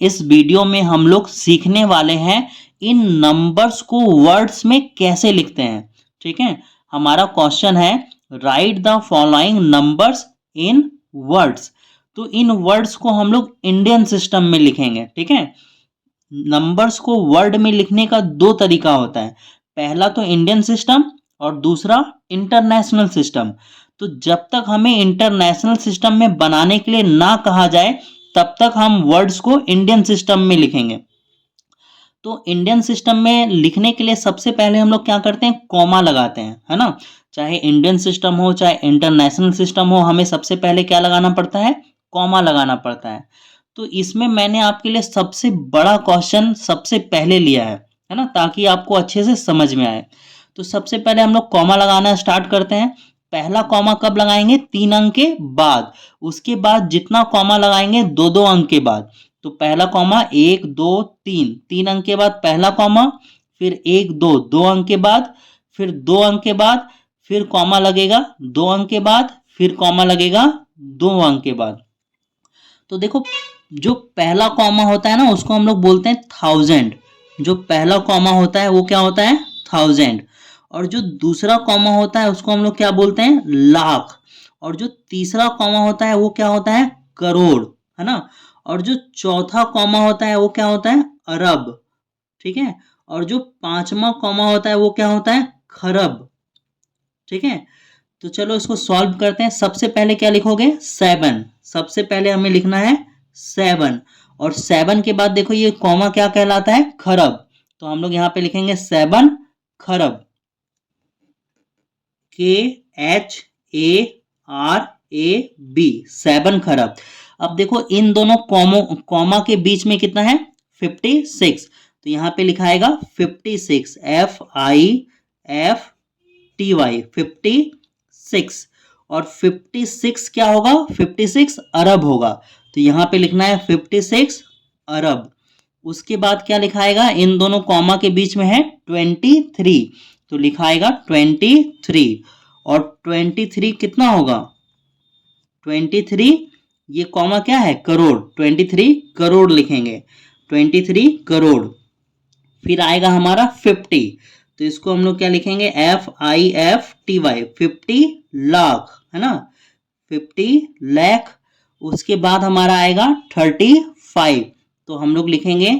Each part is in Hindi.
इस वीडियो में हम लोग सीखने वाले हैं इन नंबर्स को वर्ड्स में कैसे लिखते हैं। ठीक है, हमारा क्वेश्चन है right the following numbers in words. तो इन वर्ड्स को हम लोग इंडियन सिस्टम में लिखेंगे। ठीक है, नंबर्स को वर्ड में लिखने का दो तरीका होता है, पहला तो इंडियन सिस्टम और दूसरा इंटरनेशनल सिस्टम। तो जब तक हमें इंटरनेशनल सिस्टम में बनाने के लिए ना कहा जाए तब तक हम वर्ड्स को इंडियन सिस्टम में लिखेंगे। तो इंडियन सिस्टम में लिखने के लिए सबसे पहले हम लोग क्या करते हैं, कॉमा लगाते हैं, है ना। चाहे इंडियन सिस्टम हो चाहे इंटरनेशनल सिस्टम हो, हमें सबसे पहले क्या लगाना पड़ता है, कॉमा लगाना पड़ता है। तो इसमें मैंने आपके लिए सबसे बड़ा क्वेश्चन सबसे पहले लिया है ना, ताकि आपको अच्छे से समझ में आए। तो सबसे पहले हम लोग कॉमा लगाना स्टार्ट करते हैं। पहला कॉमा कब लगाएंगे, 3 अंक के बाद। उसके बाद जितना कॉमा लगाएंगे 2-2 अंक के बाद। तो पहला कॉमा 1 2 3, 3 अंक के बाद पहला कॉमा, फिर 1 2 2 अंक के बाद, फिर 2 अंक के बाद, फिर कॉमा लगेगा 2 अंक के बाद, फिर कॉमा लगेगा 2 अंक के बाद। तो देखो, जो पहला कॉमा होता है ना उसको हम लोग बोलते हैं 1000। जो पहला कॉमा होता है वो क्या होता है, 1000। और जो दूसरा कॉमा होता है उसको हम लोग क्या बोलते हैं, लाख। और जो तीसरा कॉमा होता है वो क्या होता है, करोड़, है ना। और जो चौथा कॉमा होता है वो क्या होता है, अरब। ठीक है, और जो पांचवा कॉमा होता है वो क्या होता है, खरब। ठीक है, तो चलो इसको सॉल्व करते हैं। सबसे पहले क्या लिखोगे, 7। सबसे पहले हमें लिखना है 7। और 7 के बाद देखो ये कॉमा क्या कहलाता है, खरब। तो हम लोग यहाँ पे लिखेंगे 7 खरब, KHARAB, 7 खरब। अब देखो इन दोनों कॉमा के बीच में कितना है, 56। तो यहाँ पे लिखाएगा 56, FIFTY, 56। और 56 क्या होगा, 56 अरब होगा। तो यहाँ पे लिखना है 56 अरब। उसके बाद क्या लिखाएगा, इन दोनों कॉमा के बीच में है 23, तो लिखाएगा 23। और 23 कितना होगा, 23, ये कॉमा क्या है, करोड़, 23 करोड़ लिखेंगे, 23 करोड़। फिर आएगा हमारा 50। तो इसको हम लोग क्या लिखेंगे, FIFTY, 50 लाख, है ना, 50 लाख। उसके बाद हमारा आएगा 35। तो हम लोग लिखेंगे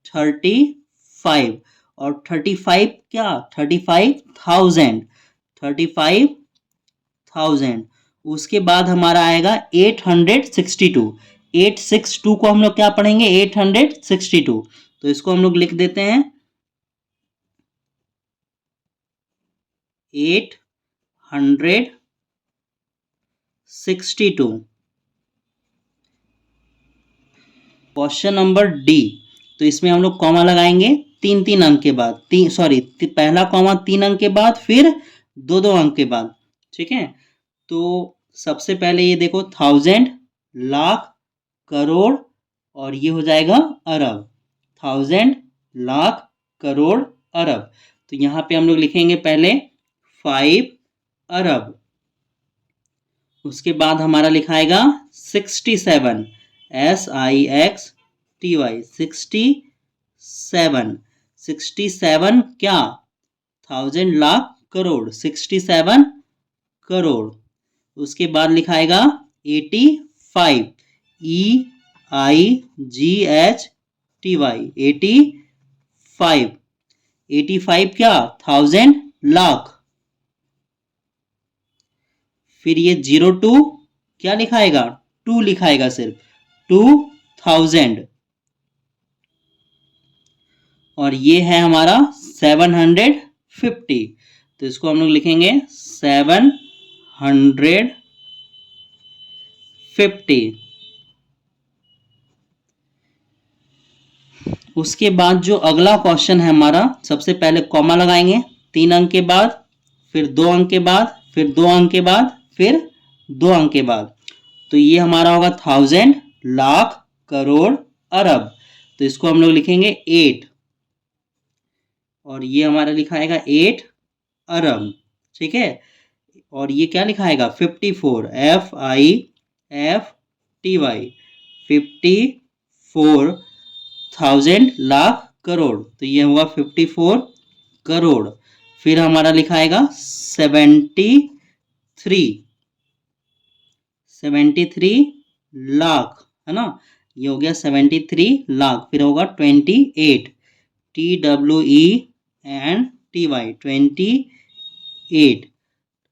35। और 35 क्या, 35,000, 35,000। उसके बाद हमारा आएगा 862। 862 को हम लोग क्या पढ़ेंगे, 862। तो इसको हम लोग लिख देते हैं 862। Question number D. तो इसमें हम लोग कॉमा लगाएंगे 3-3 अंक के बाद, पहला कॉमा 3 अंक के बाद, फिर 2-2 अंक के बाद। ठीक है, तो सबसे पहले ये देखो 1000, लाख, करोड़, और ये हो जाएगा अरब। 1000 लाख करोड़ अरब। तो यहाँ पे हम लोग लिखेंगे पहले 5 अरब। उसके बाद हमारा लिखाएगा 67, SIXTY, 67। 67 क्या, 1000 लाख करोड़, 67 करोड़। उसके बाद लिखाएगा 85, EIGHTY, 85। 85 क्या, 1000 लाख। फिर ये 02 क्या लिखाएगा, 2 लिखाएगा, सिर्फ 2000। और ये है हमारा 750। तो इसको हम लोग लिखेंगे 750। उसके बाद जो अगला क्वेश्चन है हमारा, सबसे पहले कॉमा लगाएंगे 3 अंक के बाद, फिर 2 अंक के बाद, फिर 2 अंक के बाद, फिर 2 अंक के बाद। तो ये हमारा होगा 1000 लाख करोड़ अरब। तो इसको हम लोग लिखेंगे 8। और ये हमारा लिखाएगा 8 अरब। ठीक है, और ये क्या लिखाएगा 54, FIFTY, 54 थाउजेंड लाख करोड़, तो ये होगा 54 करोड़। फिर हमारा लिखा आएगा 73 लाख, है ना, ये हो गया 73 लाख। फिर होगा 28, TWENTY 28,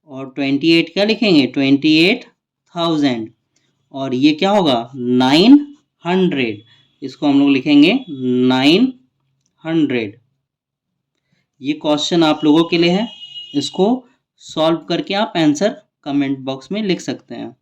और 28 क्या लिखेंगे, 28,000। और ये क्या होगा 900, इसको हम लोग लिखेंगे 900। ये क्वेश्चन आप लोगों के लिए है, इसको सॉल्व करके आप आंसर कमेंट बॉक्स में लिख सकते हैं।